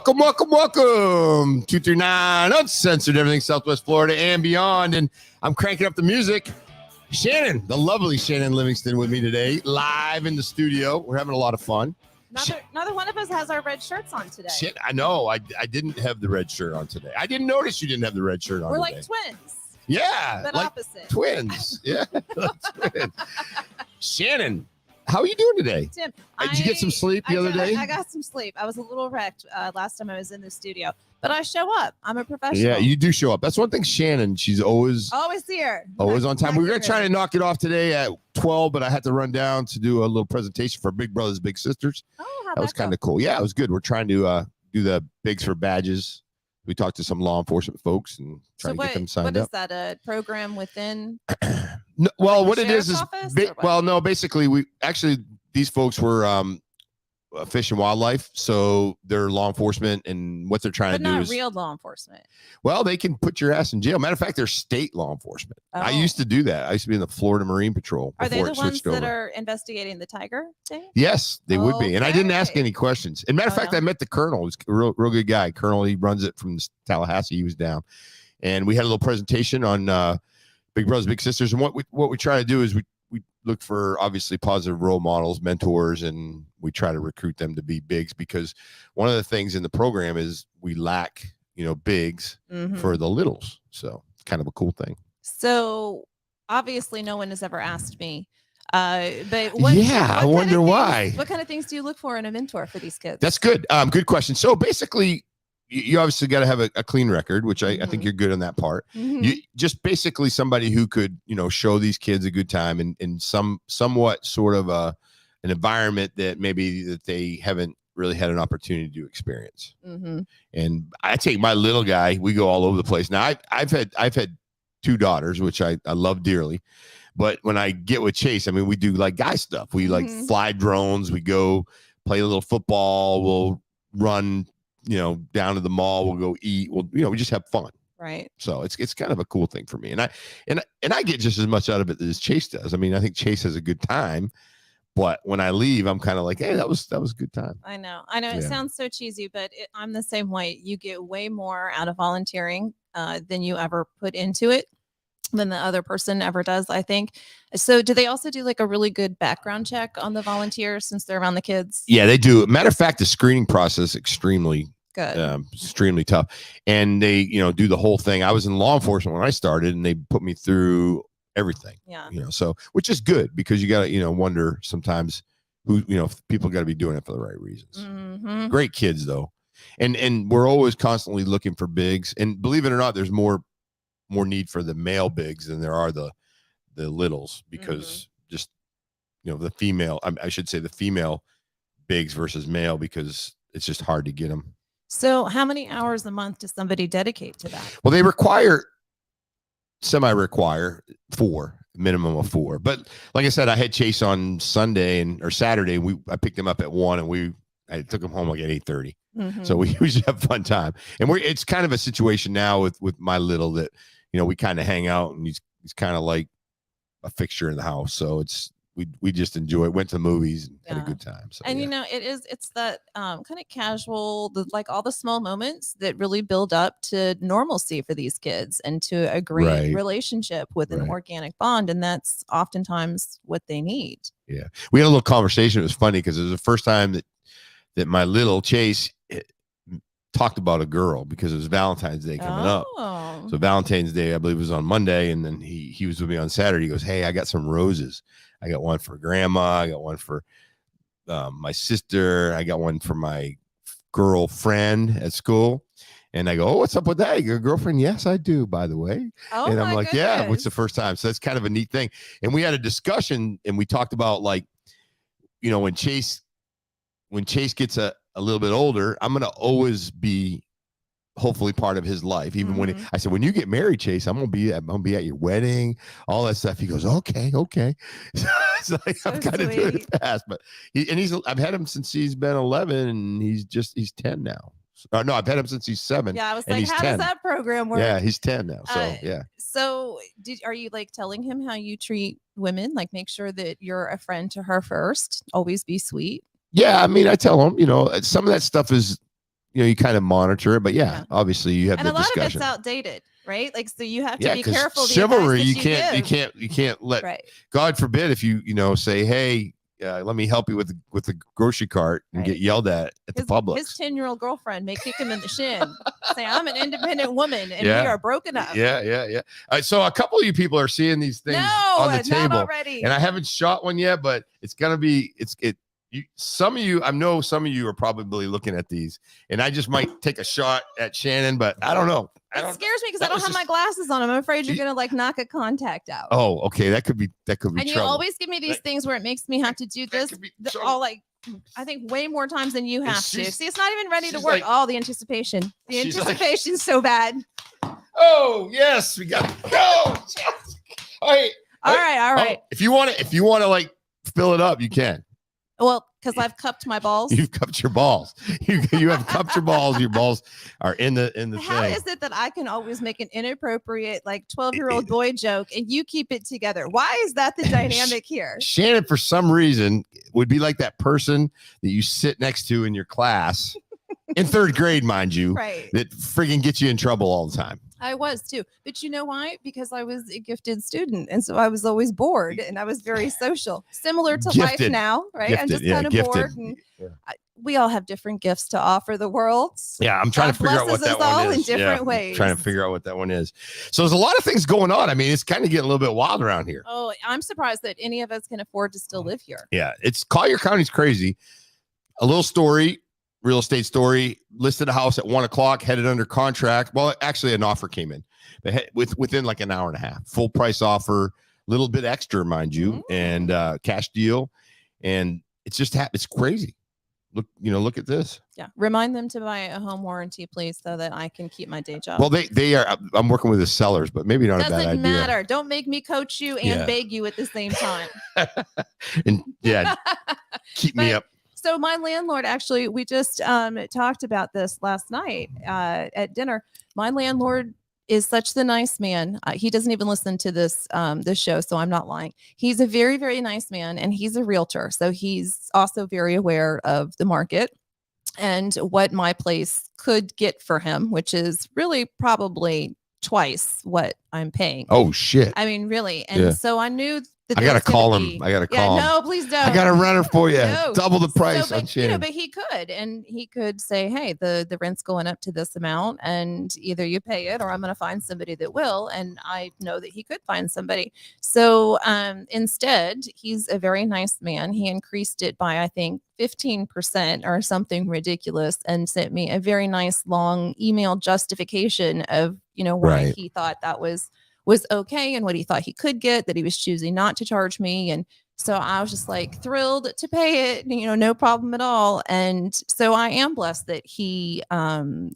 Welcome. 239 Uncensored, everything Southwest Florida and beyond. And I'm cranking up the music. Shannon, the lovely Shannon Livingston with me today, live in the studio. We're having a lot of fun. Another one of us has our red shirts on today. Shit, I know. I didn't have the red shirt on today. I didn't notice you didn't have the red shirt on We're today. like twins. Yeah. But like opposite. Twins. Yeah. Twins. Shannon, how are you doing today? Tim, Did you get some sleep the other day? I got some sleep. I was a little wrecked last time I was in the studio, but I show up. I'm a professional. Yeah, you do show up. That's one thing, Shannon. She's always here. Always on time. We were going to try to knock it off today at 12, but I had to run down to do a little presentation for Big Brothers Big Sisters. Oh, how'd that was kind of cool. Yeah, it was good. We're trying to do the bigs for badges. We talked to some law enforcement folks and try to get them signed up. What is that, a program within? No, well, what it is no, basically these folks were Fish and Wildlife, so they're law enforcement, and what they're trying to do is real law enforcement. Well, they can put your ass in jail. Matter of fact, they're state law enforcement. Oh. I used to do that. I used to be in the Florida Marine Patrol. Are they the ones that over. are investigating the tiger thing? Yes, they would be. And I didn't ask any questions. And matter of fact, I met the colonel. He's a real good guy. Colonel, he runs it from Tallahassee. He was down, and we had a little presentation on Big Brothers Big Sisters. And what we try to do is we look for obviously positive role models, mentors, and we try to recruit them to be bigs, because one of the things in the program is we lack, bigs for the littles. So it's kind of a cool thing. So obviously no one has ever asked me, but I wonder why. What kind of things do you look for in a mentor for these kids? That's good. Good question. So basically, you obviously got to have a clean record, which I think you're good on that part. You just basically somebody who could, show these kids a good time in somewhat sort of an environment that maybe that they haven't really had an opportunity to experience. And I take my little guy, we go all over the place. Now I've had two daughters, which I love dearly. But when I get with Chase, I mean, we do like guy stuff. We like fly drones. We go play a little football. We'll run, down to the mall. We'll go eat. We just have fun. Right. So it's kind of a cool thing for me. And I get just as much out of it as Chase does. I mean, I think Chase has a good time, but when I leave, I'm kind of like, hey, that was a good time. I know. It sounds so cheesy, but I'm the same way. You get way more out of volunteering than you ever put into it, than the other person ever does, I think. So do they also do like a really good background check on the volunteers since they're around the kids? Yeah, they do. Matter of fact, the screening process extremely good, extremely tough. And they, do the whole thing. I was in law enforcement when I started, and they put me through everything. Yeah. So which is good, because you got to, wonder sometimes who, people got to be doing it for the right reasons. Great kids though. And we're always constantly looking for bigs. And believe it or not, there's more need for the male bigs than there are the littles, because just, the female, I should say the female bigs versus male, because it's just hard to get them. So how many hours a month does somebody dedicate to that? Well, they semi-require 4, minimum of 4. But like I said, I had Chase on Sunday or Saturday. I picked him up at 1, and I took him home like at 8:30. So we usually have a fun time. And it's kind of a situation now with my little that, we kind of hang out, and he's kind of like a fixture in the house. So we just enjoy it. Went to the movies and had a good time. So, and it's that kind of casual, like all the small moments that really build up to normalcy for these kids and to a great relationship with an organic bond. And that's oftentimes what they need. Yeah. We had a little conversation. It was funny because it was the first time that my little Chase talked about a girl, because it was Valentine's Day coming up. So Valentine's Day, I believe, was on Monday, and then he was with me on Saturday. He goes, "Hey, I got some roses. I got one for grandma. I got one for my sister. I got one for my girlfriend at school." And I go, "Oh, what's up with that? Your girlfriend?" "Yes, I do, by the way." And I'm like, goodness. "Yeah, what's the first time?" So that's kind of a neat thing. And we had a discussion, and we talked about, like, when Chase gets a little bit older, I'm going to always be hopefully part of his life. Even when I said, "When you get married, Chase, I'm going to be at your wedding," all that stuff. He goes, okay. So it's like, I'm kind of doing it fast, but I've had him since he's been 11, and he's 10 now. No, I've had him since he's 7. Yeah, I was like, how 10. Does that program work? Yeah, he's 10 now. So yeah. So are you like telling him how you treat women? Like, make sure that you're a friend to her first. Always be sweet. Yeah, I mean, I tell him, some of that stuff is, you kind of monitor it, but Yeah. obviously you have And the a lot discussion. of it's outdated, right? Like, so you have to Yeah, be because careful. chivalry, you give. can't let. Right. God forbid if you say, hey, let me help you with the grocery cart and Right. get yelled at the Publix. His 10-year-old girlfriend may kick him in the shin. Say, I'm an independent woman and Yeah. we are broken up. Yeah. So a couple of you people are seeing these things on the table, not already. and I haven't shot one yet, but it's gonna be some of you, I know some of you are probably looking at these, and I just might take a shot at Shannon, but I don't know. It scares me because I don't have my glasses on. I'm afraid you're gonna like knock a contact out. Oh, okay, that could be And trouble. you always give me these things where it makes me have to do this all like I think way more times than you have to. See, it's not even ready to work. The anticipation. The anticipation's so bad. Oh yes, we got go. All right. Oh, if you want to like fill it up, you can. Well, because I've cupped my balls. You've cupped your balls. You have cupped your balls. Your balls are in the How thing. is it that I can always make an inappropriate, like 12-year-old boy joke and you keep it together? Why is that the dynamic here? Shannon, for some reason, would be like that person that you sit next to in your class in third grade, mind you, right? That friggin' gets you in trouble all the time. I was too. But you know why? Because I was a gifted student. And so I was always bored and I was very social. Similar to life now, right? I'm just kind of bored. And we all have different gifts to offer the world. Yeah, I'm trying to figure out what that one is. In different ways. Trying to figure out what that one is. So there's a lot of things going on. I mean, it's kind of getting a little bit wild around here. Oh, I'm surprised that any of us can afford to still live here. Yeah, it's Collier County's crazy. A little story. Real estate story, listed a house at 1:00, headed under contract. Well, actually an offer came in within like an hour and a half, full price offer, little bit extra, mind you, and cash deal. And it's just it's crazy. Look at this. Yeah. Remind them to buy a home warranty, please, so that I can keep my day job. Well, they are, I'm working with the sellers, but maybe not a bad idea. Doesn't matter. Don't make me coach you and beg you at the same time. And keep me up. So my landlord, actually, we just talked about this last night at dinner. My landlord is such the nice man. He doesn't even listen to this show, so I'm not lying. He's a very, very nice man, and he's a realtor. So he's also very aware of the market and what my place could get for him, which is really probably twice what I'm paying. Oh, shit. I mean, really. And so I knew I gotta call him. I gotta call him. No, please don't. I got a runner for you. Double the price on Shannon. But he could, and he could say, "Hey, the rent's going up to this amount, and either you pay it, or I'm going to find somebody that will." And I know that he could find somebody. So instead, he's a very nice man. He increased it by, I think, 15% or something ridiculous, and sent me a very nice long email justification of why he thought that was okay and what he thought he could get, that he was choosing not to charge me. And so I was just like thrilled to pay it, no problem at all. And so I am blessed that he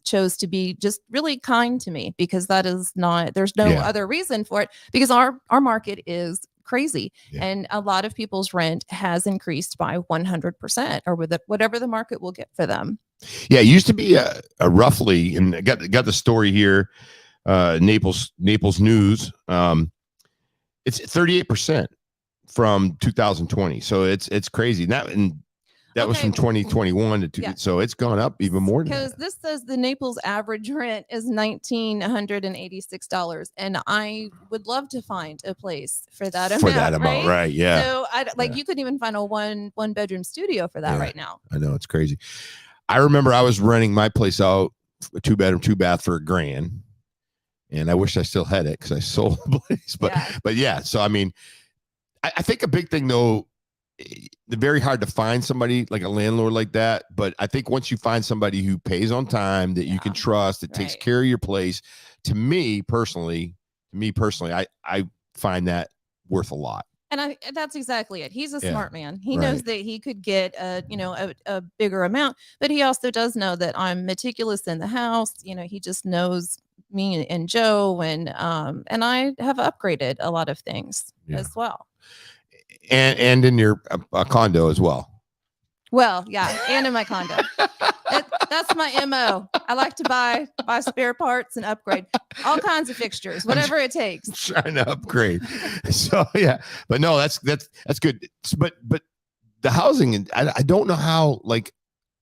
chose to be just really kind to me, because there's no other reason for it, because our market is crazy. And a lot of people's rent has increased by 100%, or with whatever the market will get for them. Yeah, it used to be a roughly, and I got the story here. Naples News. It's 38% from 2020. So it's crazy. That was from 2021 to so it's gone up even more than because this says the Naples average rent is $1,986, and I would love to find a place for that amount. Right? Yeah. So you couldn't even find a one bedroom studio for that right now. I know, it's crazy. I remember I was renting my place out, a 2-bedroom, 2-bath for $1,000. And I wish I still had it because I sold the place. But yeah. So, I mean, I think a big thing, though, they're very hard to find somebody like a landlord like that. But I think once you find somebody who pays on time, that you can trust, that takes care of your place, to me personally, I find that worth a lot. And that's exactly it. He's a smart man. He knows that he could get a bigger amount, but he also does know that I'm meticulous in the house. He just knows me and Joe, and I have upgraded a lot of things as well. And in your condo as well. Well, yeah, and in my condo. That's my MO. I like to buy spare parts and upgrade all kinds of fixtures, whatever it takes. Trying to upgrade. So but no, that's good. But the housing, I don't know how, like,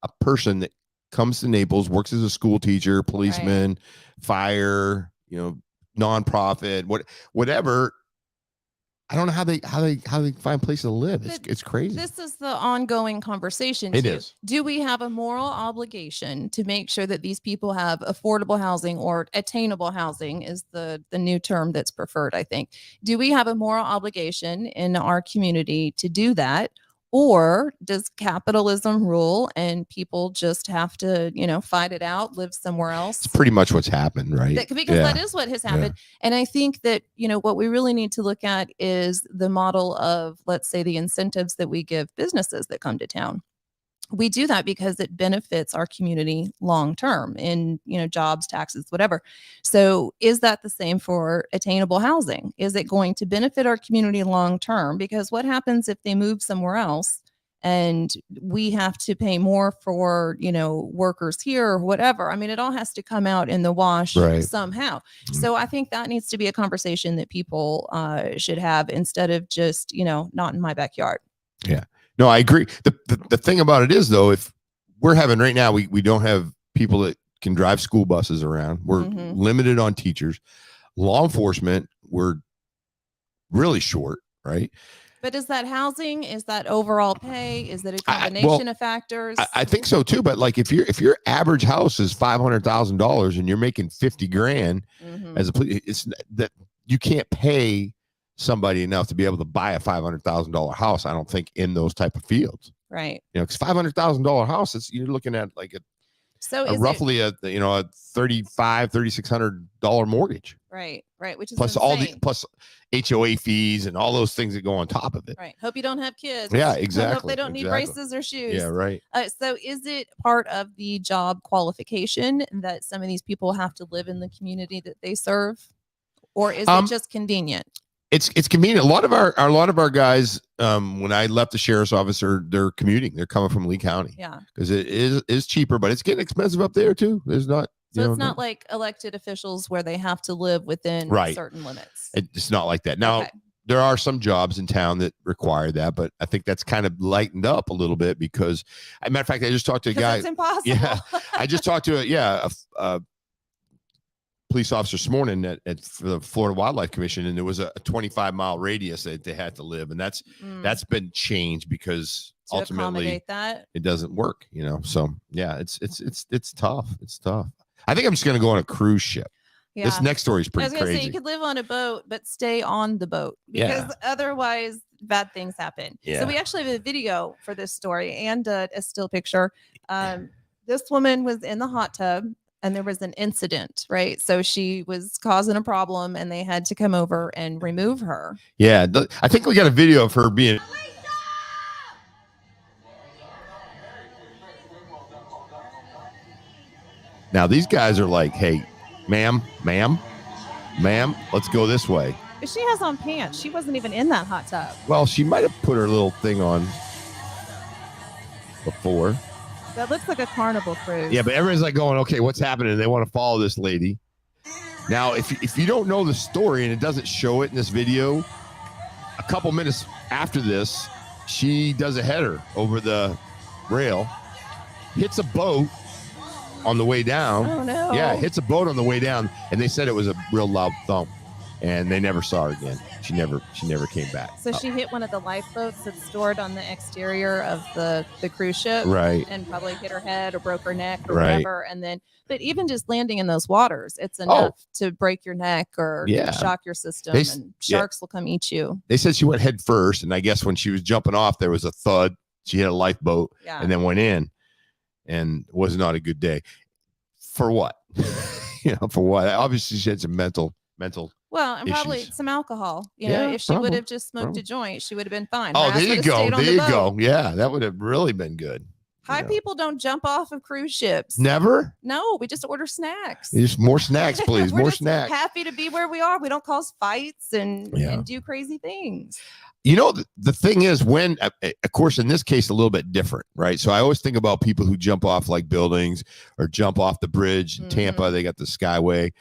a person that comes to Naples, works as a school teacher, policeman, Right. fire, nonprofit, whatever. I don't know how they find places to live. It's crazy. This is the ongoing conversation It too. is. Do we have a moral obligation to make sure that these people have affordable housing, or attainable housing is the new term that's preferred, I think. Do we have a moral obligation in our community to do that? Or does capitalism rule and people just have to, fight it out, live somewhere else? It's pretty much what's happened, right? Because that is what has happened. Yeah. And I think that, what we really need to look at is the model of, let's say, the incentives that we give businesses that come to town. We do that because it benefits our community long term in, jobs, taxes, whatever. So is that the same for attainable housing? Is it going to benefit our community long term? Because what happens if they move somewhere else and we have to pay more for, workers here or whatever? I mean, it all has to come out in the wash somehow. So I think that needs to be a conversation that people should have, instead of just, not in my backyard. Yeah. No, I agree. The thing about it is, though, if we're having right now, we don't have people that can drive school buses around. We're limited on teachers. Law enforcement, we're really short, right? But is that housing? Is that overall pay? Is that a combination of factors? I think so too. But like, if your average house is $500,000 and you're making 50 grand as a police, it's that you can't pay somebody enough to be able to buy a $500,000 house. I don't think in those type of fields, right? Because $500,000 house, you're looking at like roughly a $3,600 mortgage, right, which is plus insane. plus HOA fees and all those things that go on top of it. Right. Hope you don't have kids. Yeah, exactly. Hope they don't need braces or shoes. Yeah, right. So is it part of the job qualification that some of these people have to live in the community that they serve, or is it just convenient? It's convenient. A lot of our guys, when I left the sheriff's office, they're commuting. They're coming from Lee County. Yeah, because it is cheaper, but it's getting expensive up there too. There's not. So it's not like elected officials where they have to live within certain limits. It's not like that. Now, there are some jobs in town that require that, but I think that's kind of lightened up a little bit because, as a matter of fact, I just talked to a guy. It's impossible. Yeah, I just talked to a police officer this morning at the Florida Wildlife Commission, and there was a 25-mile radius that they had to live, and that's been changed because to ultimately that, it doesn't work. So yeah, it's tough. It's tough. I think I'm just going to go on a cruise ship. Yeah. This next story is pretty crazy. Say, you could live on a boat, but stay on the boat because otherwise bad things happen. Yeah. So we actually have a video for this story and a still picture. This woman was in the hot tub and there was an incident, right? So she was causing a problem and they had to come over and remove her. Yeah. I think we got a video of her being... Now, these guys are like, hey, ma'am, let's go this way. But she has on pants. She wasn't even in that hot tub. Well, she might have put her little thing on before. That looks like a Carnival cruise. Yeah, but everyone's like going, okay, what's happening? They want to follow this lady. Now, if you don't know the story and it doesn't show it in this video, a couple minutes after this, she does a header over the rail, hits a boat on the way down. Oh no. Yeah, hits a boat on the way down, and they said it was a real loud thump, and they never saw her again. She never came back. So she hit one of the lifeboats that's stored on the exterior of the cruise ship, right? And probably hit her head or broke her neck or whatever. And then, but even just landing in those waters, it's enough to break your neck or shock your system, and sharks will come eat you. They said she went head first, and I guess when she was jumping off, there was a thud. She hit a lifeboat, and then went in. And was not a good day. For what? For what? Obviously, she had some mental. Well, and probably some alcohol. You know, if she would have just smoked a joint, she would have been fine. Oh, there you go. There you go. Yeah, that would have really been good. High people don't jump off of cruise ships. Never? No, we just order snacks. Just more snacks, please. More snacks. Happy to be where we are. We don't cause fights and do crazy things. The thing is, when, of course, in this case, a little bit different, right? So I always think about people who jump off like buildings or jump off the bridge in Tampa. They got the Skyway.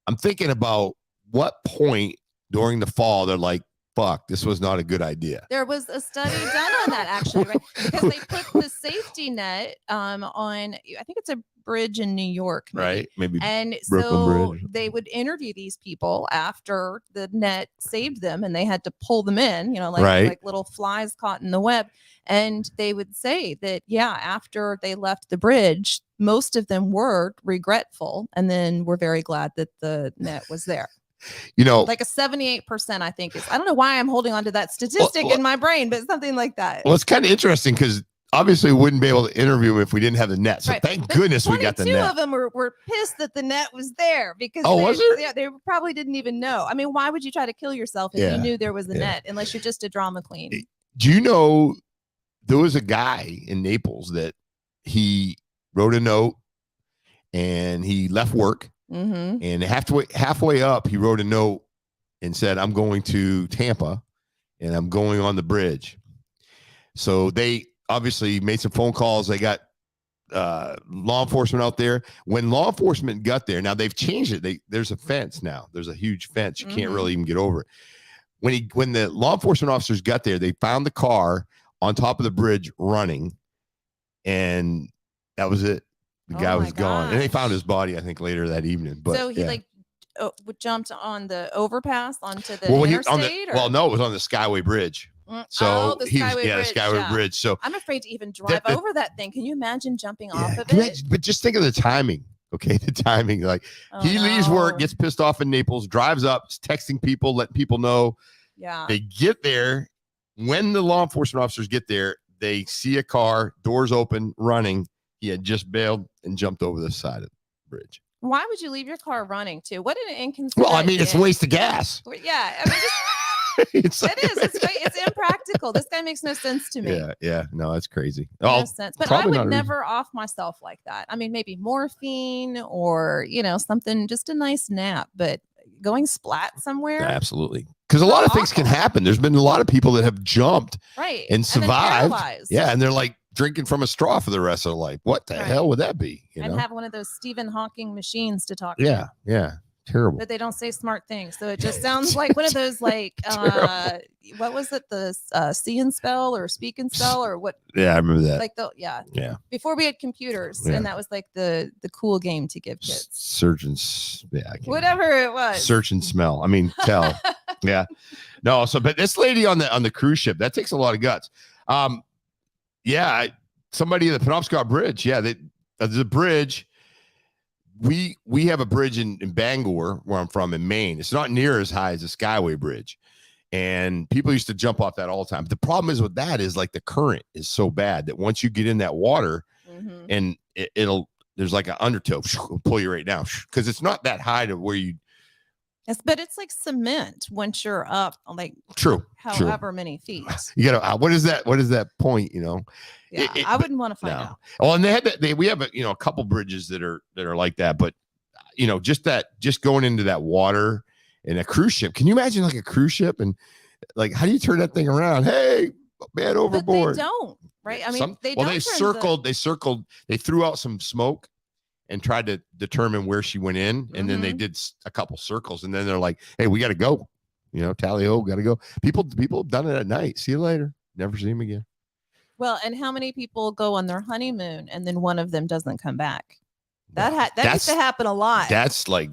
I'm thinking about what point during the fall they're like, fuck, this was not a good idea. There was a study done on that actually, right? Because they put the safety net on, I think it's a bridge in New York, maybe. Right? Maybe. And Brooklyn so Bridge. they would interview these people after the net saved them, and they had to pull them in, like little flies caught in the web. And they would say that, yeah, after they left the bridge, most of them were regretful and then were very glad that the net was there. Like a 78%, I think I don't know why I'm holding on to that statistic in my brain, but something like that. Well, it's kind of interesting because obviously we wouldn't be able to interview him if we didn't have the net. So thank goodness we got the net. 22 of them were pissed that the net was there because was there? Yeah, they probably didn't even know. I mean, why would you try to kill yourself if you knew there was a net unless you're just a drama queen? Do you know there was a guy in Naples that he wrote a note and he left work. Mm-hmm. And halfway up, he wrote a note and said, I'm going to Tampa and I'm going on the bridge. So they obviously made some phone calls. They got law enforcement out there. When law enforcement got there, now they've changed it. There's a fence now. There's a huge fence. You can't really even get over it. When the law enforcement officers got there, they found the car on top of the bridge running. And that was it. The guy was gone, and they found his body, I think, later that evening. But so he jumped on the overpass onto the interstate. No, it was on the Skyway Bridge. So the Skyway Bridge. So I'm afraid to even drive over that thing. Can you imagine jumping off of it? But just think of the timing. Okay, the timing. Like he leaves work, gets pissed off in Naples, drives up, texting people, letting people know. Yeah. They get there. When the law enforcement officers get there, they see a car, doors open, running. He had just bailed and jumped over the side of the bridge. Why would you leave your car running too? What an inconsiderate. Well, I mean, it's a waste of gas. Yeah, I mean, it's impractical. This guy makes no sense to me. Yeah. No, that's crazy. No sense. But I would never off myself like that. I mean, maybe morphine or something, just a nice nap. But going splat somewhere, absolutely. Because a lot of things can happen. There's been a lot of people that have jumped and survived. And they're like drinking from a straw for the rest of their life. What the hell would that be? And have one of those Stephen Hawking machines to talk to. Yeah. Terrible. But they don't say smart things. So it just sounds like one of those, like, what was it? The see and spell or speak and spell or what? Yeah, I remember that. Like before we had computers, and that was like the cool game to give kids. Surgeons. Whatever it was. Search and smell. I mean, tell. Yeah. No, but this lady on the cruise ship, that takes a lot of guts. Somebody at the Penobscot Bridge. Yeah, there's a bridge. We have a bridge in Bangor, where I'm from, in Maine. It's not near as high as the Skyway Bridge, and people used to jump off that all the time. But the problem is with that is like the current is so bad that once you get in that water, and there's like an undertow, it'll pull you right down because it's not that high to where you. Yes, but it's like cement once you're up, like however many feet. You gotta. What is that? What is that point? Yeah, I wouldn't want to find out. Oh, and we have a couple bridges that are like that, but just going into that water in a cruise ship. Can you imagine like a cruise ship and like how do you turn that thing around? Hey, man, overboard. But they don't, right? I mean, they circled. They threw out some smoke and tried to determine where she went in, and then they did a couple circles, and then they're like, "Hey, we got to go." Tally-ho, got to go. People have done it at night. See you later. Never see them again. Well, and how many people go on their honeymoon and then one of them doesn't come back? That used to happen a lot. That's like,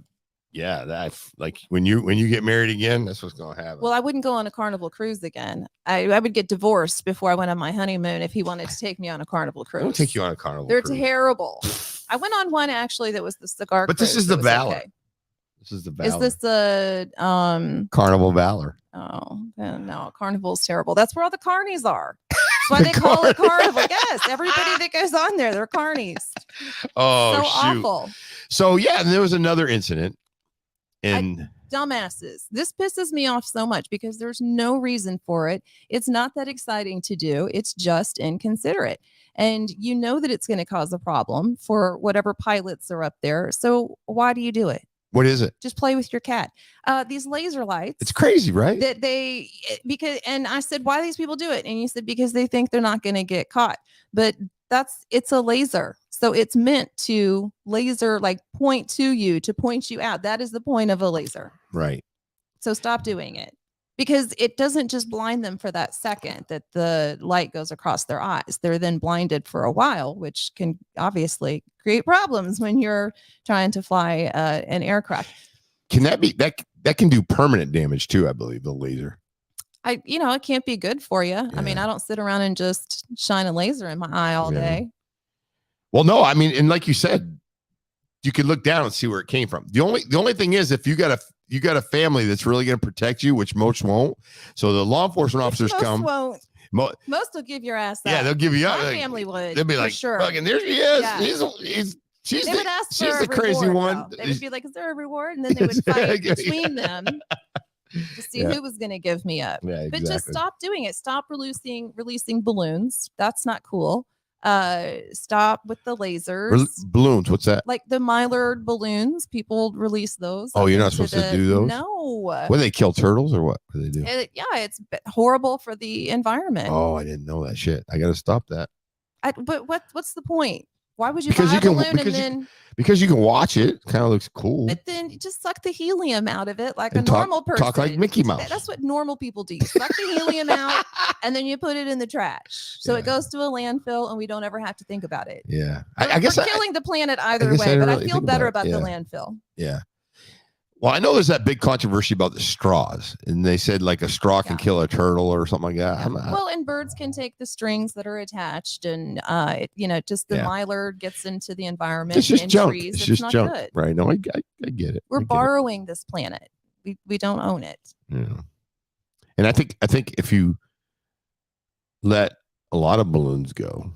that's like when you get married again, that's what's going to happen. Well, I wouldn't go on a Carnival cruise again. I would get divorced before I went on my honeymoon if he wanted to take me on a Carnival cruise. I don't take you on a Carnival They're cruise. Terrible. I went on one actually that was the cigar But cruise. This is the Valor. Okay. This is the Valor. Is this the Carnival Valor? Oh, no, Carnival's terrible. That's where all the carnies are. That's why they call it Carnival. Yes, everybody that goes on there, they're carnies. Oh, so shoot. Awful. So and there was another incident. Dumbasses. This pisses me off so much because there's no reason for it. It's not that exciting to do. It's just inconsiderate. And you know that it's going to cause a problem for whatever pilots are up there. So why do you do it? What is it? Just play with your cat. These laser lights. It's crazy, right? And I said, why do these people do it? And you said, because they think they're not going to get caught. But it's a laser. So it's meant to laser, like point to you, to point you out. That is the point of a laser. Right. So stop doing it. because it doesn't just blind them for that second that the light goes across their eyes. They're then blinded for a while, which can obviously create problems when you're trying to fly an aircraft. Can that be that can do permanent damage too, I believe, the laser. It can't be good for you. I mean, I don't sit around and just shine a laser in my eye all day. Well, no, I mean, and like you said, you can look down and see where it came from. The only thing is, if you got a family that's really going to protect you, which most won't. So the law enforcement officers come. Won't. Most will give your ass up. Yeah, they'll give you up. My family would. They'll be like, sure. Fucking, there she is. Yeah. She's they would ask she's for the crazy one. Though. They would be like, is there a reward? And then they would fight between them to see who was going to give me up. Yeah, But just stop doing it. Stop releasing balloons. That's not cool. Stop with the lasers. Balloons, what's that? Like the Mylar balloons, people release those. Oh, you're not supposed to do those? No. What, do they kill turtles or what do they do? It's horrible for the environment. Oh, I didn't know that shit. I got to stop that. But what's the point? Why would you buy a balloon and then... Because you can watch it. Kind of looks cool. But then you just suck the helium out of it like a normal person. Talk like Mickey Mouse. That's what normal people do. You suck the helium out and then you put it in the trash. So it goes to a landfill and we don't ever have to think about it. Yeah. I guess we're killing the planet either way, but I feel better about the landfill. Yeah. Well, I know there's that big controversy about the straws, and they said like a straw can kill a turtle or something like that. Well, and birds can take the strings that are attached, and just the mylar gets into the environment. It's just junk. Trees. It's just not junk, good. right? No, I get it. We're borrowing this planet. We don't own it. Yeah. And I think if you let a lot of balloons go,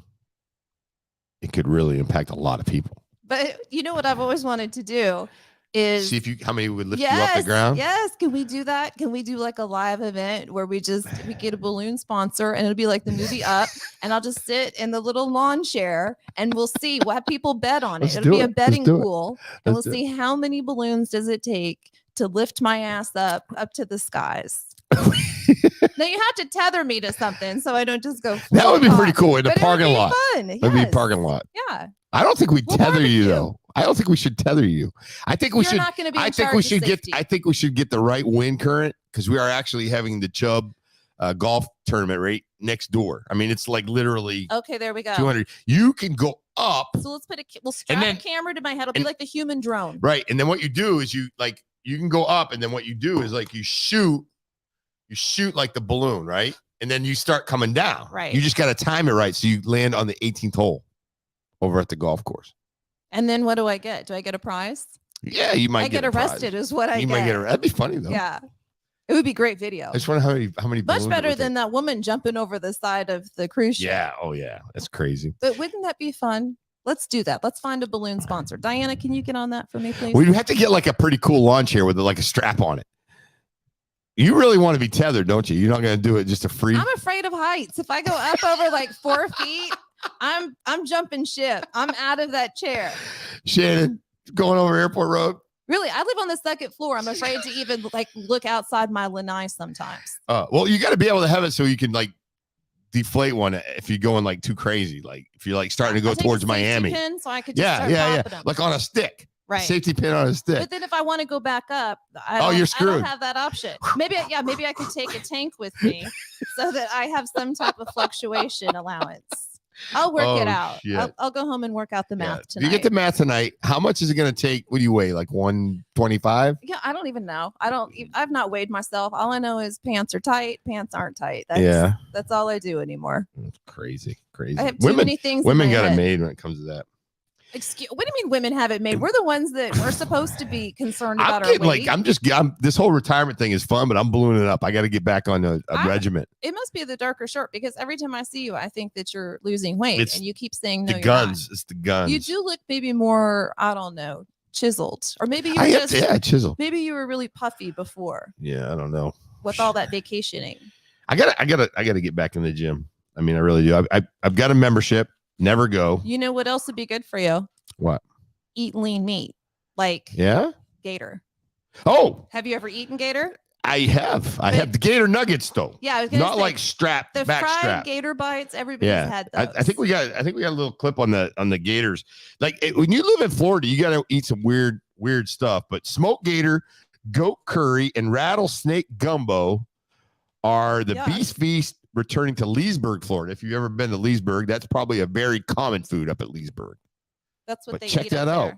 it could really impact a lot of people. But you know what I've always wanted to do is see how many would lift you off the ground. Yes. Can we do that? Can we do like a live event where we get a balloon sponsor and it'll be like the movie Up, and I'll just sit in the little lawn chair and we'll see what people bet on it. It'll be a betting pool and we'll see how many balloons does it take to lift my ass up to the skies. Now you have to tether me to something so I don't just go. That would be pretty cool in the parking lot. Fun. That'd be parking lot. Yeah. I don't think we'd tether you though. I don't think we should tether you. I think we should. Not be I think we should get. I think we should get the right wind current because we are actually having the Chubb golf tournament right next door. I mean, it's like literally. Okay, there we go. 200. You can go up. So we'll strap a camera to my head. It'll be like the human drone. Right, and then what you do is you can go up, and then what you do is like you shoot like the balloon, right, and then you start coming down. Right. You just got to time it right so you land on the 18th hole over at the golf course. And then what do I get? Do I get a prize? Yeah, you might get arrested is what I get. You might get arrested. That'd be funny though. Yeah. It would be great video. I just wonder how many much better than that woman jumping over the side of the cruise ship. Yeah. Oh yeah. That's crazy. But wouldn't that be fun? Let's do that. Let's find a balloon sponsor. Diana, can you get on that for me, please? We have to get like a pretty cool lawn chair with like a strap on it. You really want to be tethered, don't you? You're not going to do it just to free. I'm afraid of heights. If I go up over like 4 feet, I'm jumping ship. I'm out of that chair. Shannon, going over Airport Road. Really, I live on the second floor. I'm afraid to even like look outside my lanai sometimes. Well, you got to be able to have it so you can like deflate one if you're going like too crazy. Like if you're like starting to go towards Miami. Pin, so I could just start them. Like on a stick. Right. Safety pin on a stick. But then if I want to go back up, you're screwed. I don't have that option. Maybe I could take a tank with me so that I have some type of fluctuation allowance. I'll work it out. I'll go home and work out the math tonight. You get the math tonight. How much is it going to take? What do you weigh? Like 125? Yeah, I don't even know. I've not weighed myself. All I know is pants are tight. Pants aren't tight. That's all I do anymore. That's crazy. I have too many things. Women got it made when it comes to that. What do you mean women have it made? We're the ones that we're supposed to be concerned about our weight. This whole retirement thing is fun, but I'm ballooning it up. I got to get back on a regiment. It must be the darker shirt because every time I see you, I think that you're losing weight, and you keep saying no. The guns. It's the guns. You do look maybe more, I don't know, chiseled, or maybe you chiseled. Maybe you were really puffy before. Yeah, I don't know. With all that vacationing, I gotta get back in the gym. I mean, I really do. I've got a membership. Never go. You know what else would be good for you? What? Eat lean meat, gator. Oh, have you ever eaten gator? I have. I have the gator nuggets though. Yeah, I was not like strap. The back fried strap. gator bites. Everybody's had those. I think we got a little clip on the gators. Like when you live in Florida, you got to eat some weird stuff. But smoked gator, goat curry, and rattlesnake gumbo are the Beast Feast returning to Leesburg, Florida. If you've ever been to Leesburg, that's probably a very common food up at Leesburg. That's what they check eat that up out.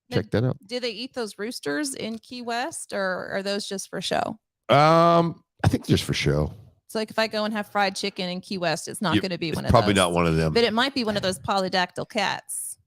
there. Check that out. Do they eat those roosters in Key West, or are those just for show? I think just for show. So like if I go and have fried chicken in Key West, it's not going to be one of those. Probably not one of them. But it might be one of those polydactyl cats.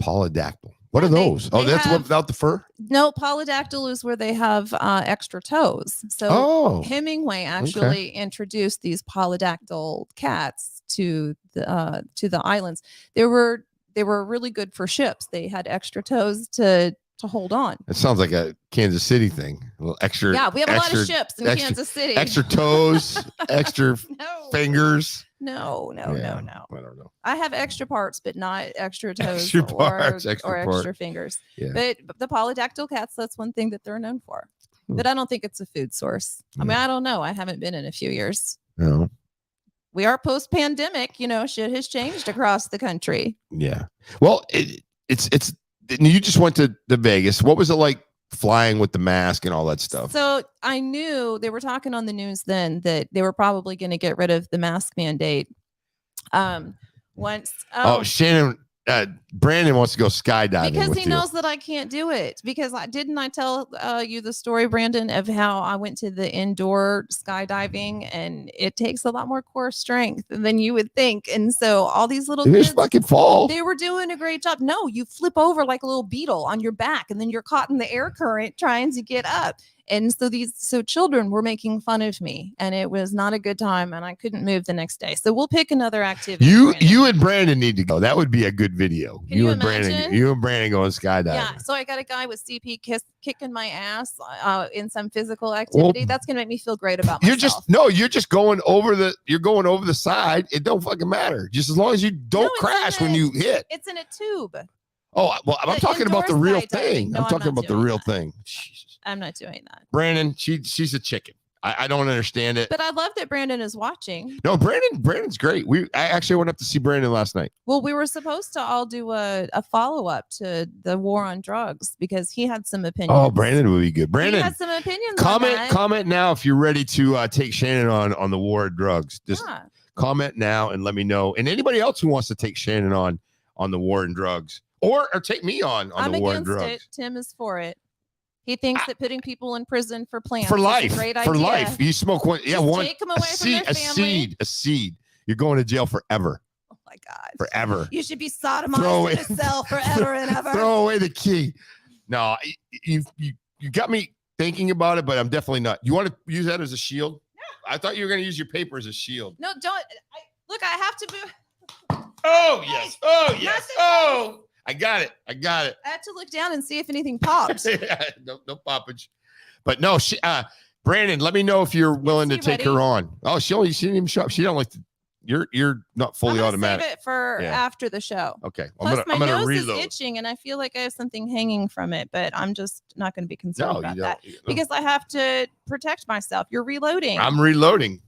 Polydactyl. What are those? That's what without the fur? No, polydactyl is where they have extra toes. So Hemingway actually introduced these polydactyl cats to the islands. They were really good for ships. They had extra toes to hold on. It sounds like a Kansas City thing. A little extra. Yeah, we have a lot of ships in Kansas City. Extra toes, extra fingers. No. I don't know. I have extra parts, but not extra toes extra fingers. Yeah. But the polydactyl cats, that's one thing that they're known for. But I don't think it's a food source. I mean, I don't know. I haven't been in a few years. No. We are post-pandemic, shit has changed across the country. Yeah. Well, it's you just went to Vegas. What was it like flying with the mask and all that stuff? So I knew they were talking on the news then that they were probably going to get rid of the mask mandate. Shannon, Brandon wants to go skydiving because he knows that I can't do it. Because I tell you the story, Brandon, of how I went to the indoor skydiving, and it takes a lot more core strength than you would think. And so all these little kids fucking fall. They were doing a great job. No, you flip over like a little beetle on your back, and then you're caught in the air current trying to get up. And so children were making fun of me, and it was not a good time, and I couldn't move the next day. So we'll pick another activity. You and Brandon need to go. That would be a good video. Can you and imagine? Brandon going skydiving. Yeah. So I got a guy with CP kicking my ass in some physical activity. Well, that's gonna make me feel great about myself. You're just going over the side. It don't fucking matter. Just as long as you don't crash when you hit. It's in a tube. Oh, well, I'm talking about the real thing. No, I'm talking about the real thing. Jesus. I'm not doing that. Brandon, she's a chicken. I don't understand it. But I love that Brandon is watching. No, Brandon's great. I actually went up to see Brandon last night. Well, we were supposed to all do a follow-up to the war on drugs because he had some opinions. Oh, Brandon would be good. Brandon he had some opinions. Comment now if you're ready to take Shannon on the war on drugs. Just comment now and let me know. And anybody else who wants to take Shannon on the war on drugs. Or take me on the war on drugs. I'm against it. Tim is for it. He thinks that putting people in prison for plants is a great idea. For life. You smoke one. Yeah, one. Take them away from their family. A seed. You're going to jail forever. Oh my God. Forever. You should be sodomized in a cell forever and ever. Throw away the key. No, you got me thinking about it, but I'm definitely not. You want to use that as a shield? No. I thought you were going to use your paper as a shield. No, don't. Look, I have to move. Oh, yes. Oh, yes. Oh. I got it. I had to look down and see if anything popped. no poppage. But no, Brandon, let me know if you're willing to take her on. Oh, she didn't even show up. She don't like to. You're not fully automatic. Save it for after the show. Okay. Plus, I'm gonna nose reload. is itching, and I feel like I have something hanging from it, but I'm just not going to be concerned about that because I have to protect myself. You're reloading. I'm reloading.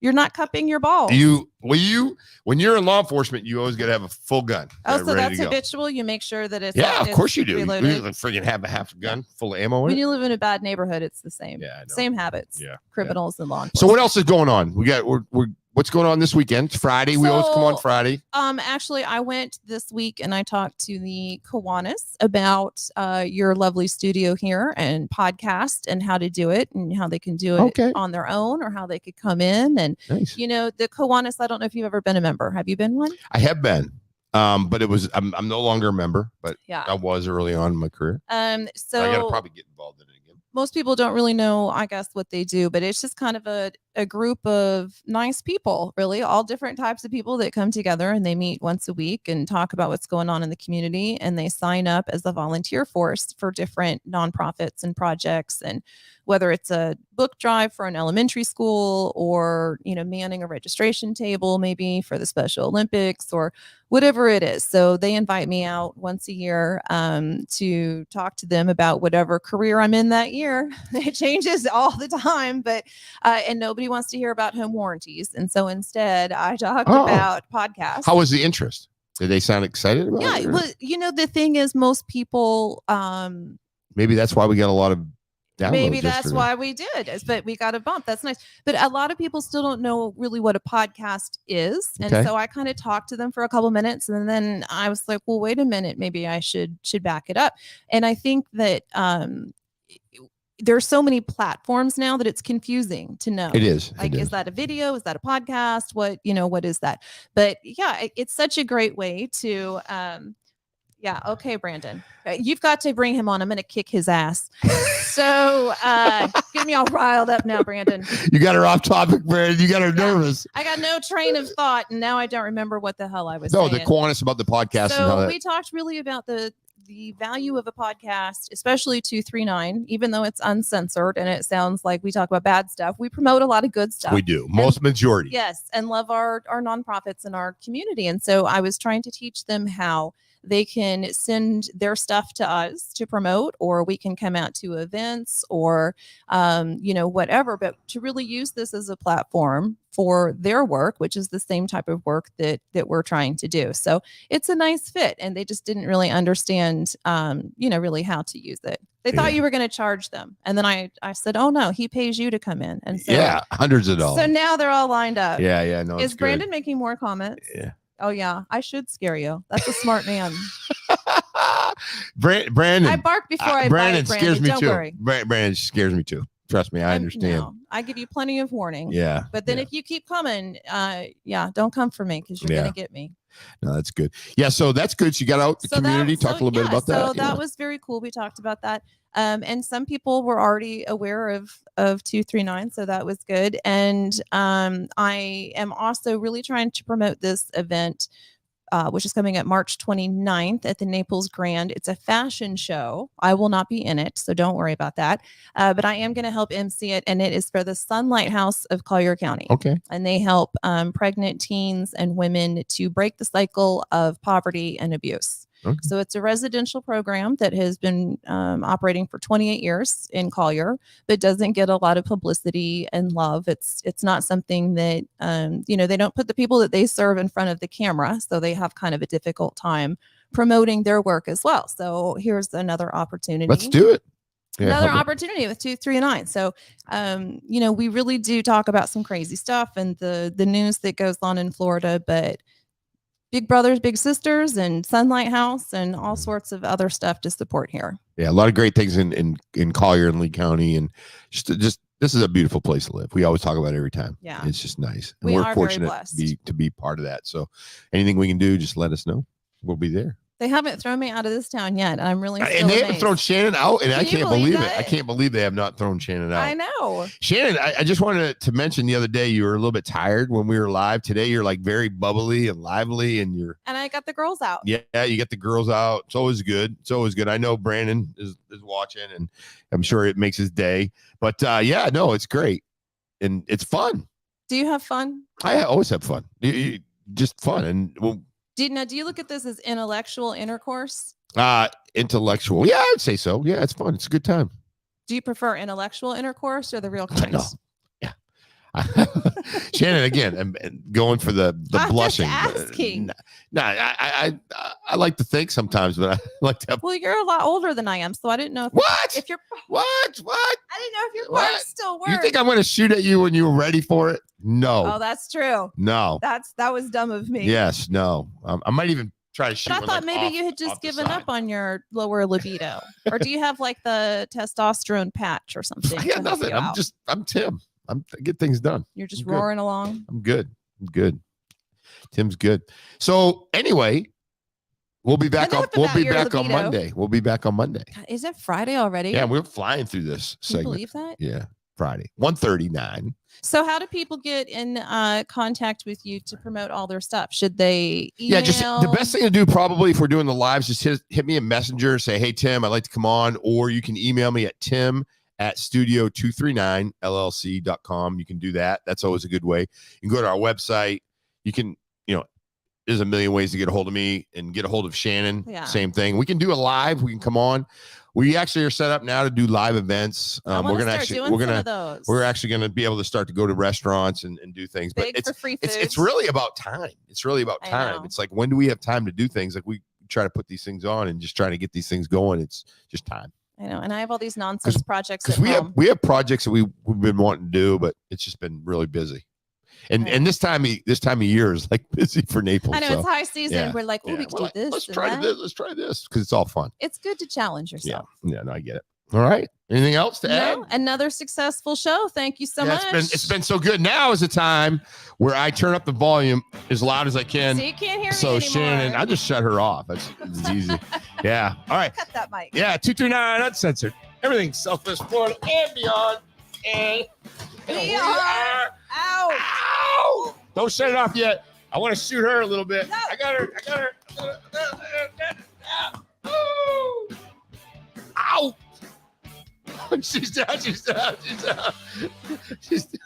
You're not cupping your balls. When you're in law enforcement, you always got to have a full gun. Oh, so that's habitual. You make sure that it's of course you do. Reloaded. You freaking have a half a gun full of ammo in it. When you live in a bad neighborhood, it's the same. Yeah, I know. Same habits. Yeah, criminals and law enforcement. So what else is going on? We're what's going on this weekend? It's Friday. We always come on Friday. Actually, I went this week and I talked to the Kiwanis about your lovely studio here and podcast and how to do it and how they can do it on their own or how they could come in. And, the Kiwanis, I don't know if you've ever been a member. Have you been one? I have been. But I'm no longer a member, but I was early on in my career. So I got to probably get involved in it again. Most people don't really know, I guess, what they do, but it's just kind of a group of nice people, really, all different types of people that come together and they meet once a week and talk about what's going on in the community. And they sign up as a volunteer force for different nonprofits and projects. And whether it's a book drive for an elementary school or, manning a registration table, maybe for the Special Olympics or whatever it is. So they invite me out once a year to talk to them about whatever career I'm in that year. It changes all the time, but and nobody wants to hear about home warranties. And so instead I talk about podcasts. How was the interest? Did they sound excited about it? Yeah, well, the thing is most people maybe that's why we got a lot of Maybe that's why we did, but we got a bump. That's nice. But a lot of people still don't know really what a podcast is. And so I kind of talked to them for a couple minutes, and then I was like, well, wait a minute, maybe I should back it up. And I think that there's so many platforms now that it's confusing to know. It is. Like, is that a video? Is that a podcast? What is that? But yeah, it's such a great way to yeah. Okay, Brandon, you've got to bring him on. I'm going to kick his ass. So get me all riled up now, Brandon. You got her off topic, Brandon. You got her nervous. I got no train of thought, and now I don't remember what the hell I was saying. No, the Kiwanis about the podcast. So we talked really about the value of a podcast, especially 239, even though it's uncensored and it sounds like we talk about bad stuff. We promote a lot of good stuff. We do. Majority. Yes. And love our nonprofits and our community. And so I was trying to teach them how they can send their stuff to us to promote, or we can come out to events or, whatever, but to really use this as a platform for their work, which is the same type of work that we're trying to do. So it's a nice fit, and they just didn't really understand, really how to use it. They thought you were going to charge them. And then I said, oh no, he pays you to come in. And so hundreds of dollars. So now they're all lined up. Yeah. No, is Brandon making more comments? Yeah. Oh yeah, I should scare you. That's a smart man. Brandon. I bark before I Brandon bite. Scares me Don't too. worry. Brandon scares me too. Trust me, I understand. No, I give you plenty of warning. Yeah. But then if you keep coming, don't come for me because you're gonna get me. No, that's good. Yeah, so that's good. She got out the community. Talk a little bit about that. So that was very cool. We talked about that. And some people were already aware of 239, so that was good. And I am also really trying to promote this event, which is coming up March 29th at the Naples Grand. It's a fashion show. I will not be in it, so don't worry about that. But I am going to help MC it, and it is for the Sunlight House of Collier County. Okay. And they help pregnant teens and women to break the cycle of poverty and abuse. Okay. So it's a residential program that has been operating for 28 years in Collier, but doesn't get a lot of publicity and love. It's not something that, they don't put the people that they serve in front of the camera. So they have kind of a difficult time promoting their work as well. So here's another opportunity. Let's do it. Yeah, another opportunity with 239. So, we really do talk about some crazy stuff and the news that goes on in Florida, but Big Brothers, Big Sisters, and Sunlight House, and all sorts of other stuff to support here. Yeah, a lot of great things in Collier and Lee County, and just this is a beautiful place to live. We always talk about it every time. Yeah, it's just nice. And we we're are fortunate very blessed to be part of that. So anything we can do, just let us know. We'll be there. They haven't thrown me out of this town yet. I'm really still and they amazed. haven't thrown Shannon out, and I can't believe that? it. I can't believe they have not thrown Shannon out. I know. Shannon, I just wanted to mention the other day you were a little bit tired when we were live. Today you're like very bubbly and lively, and I got the girls out. Yeah, you get the girls out. It's always good. I know Brandon is watching, and I'm sure it makes his day. But it's great, and it's fun. Do you have fun? I always have fun. Just fun, and do you look at this as intellectual intercourse? Intellectual. Yeah, I'd say so. Yeah, it's fun. It's a good time. Do you prefer intellectual intercourse or the real kind? No. Yeah. Shannon, again, I'm going for the blushing. Just asking. I like to think sometimes, but I like to have... Well, you're a lot older than I am, so I didn't know if you're What? I didn't know if your part still worked. You think I'm going to shoot at you when you were ready for it? No. Oh, that's true. No. That was dumb of me. Yes, no. I might even try to shoot. But I thought maybe you had just given up on your lower libido, or do you have like the testosterone patch or something? I got nothing. I'm Tim. I get things done. You're just roaring along. I'm good. Tim's good. So anyway, we'll be back on Monday. We'll be back on Monday. God, is it Friday already? Yeah, we're flying through this segment. Can you believe that? Yeah, Friday, 1:39. So how do people get in contact with you to promote all their stuff? Should they email? Yeah, just the best thing to do probably if we're doing the lives, just hit me a messenger, say, hey, Tim, I'd like to come on, or you can email me at tim@studio239llc.com. You can do that. That's always a good way. You can go to our website. You can, there's a million ways to get a hold of me and get a hold of Shannon. Yeah. Same thing. We can do a live. We can come on. We actually are set up now to do live events. We're actually gonna be able to start to go to restaurants and do things. Big but for free foods. It's really about time. It's really about time. It's like, when do we have time to do things? Like, we try to put these things on and just trying to get these things going. It's just time. I know, and I have all these nonsense projects at Because home. we have projects that we've been wanting to do, but it's just been really busy. And Right. and this time of year is like busy for Naples. I know, so, it's high season. yeah, We're like, oh, we we're could do like, this. Let's and try that. this. Let's try this because it's all fun. It's good to challenge yourself. Yeah, no, I get it. All right. Anything else to add? No, another successful show. Thank you so much. It's been so good. Now is the time where I turn up the volume as loud as I can. So you can't hear me So anymore. Shannon, I just shut her off. It's easy. Yeah. All right. Cut that mic. Yeah. 239 uncensored. Everything Southwest Florida and beyond. And We are out. Ow! Don't shut it off yet. I want to shoot her a little bit. No. I got her. Ooh. Ow! She's down. She's down. She's down.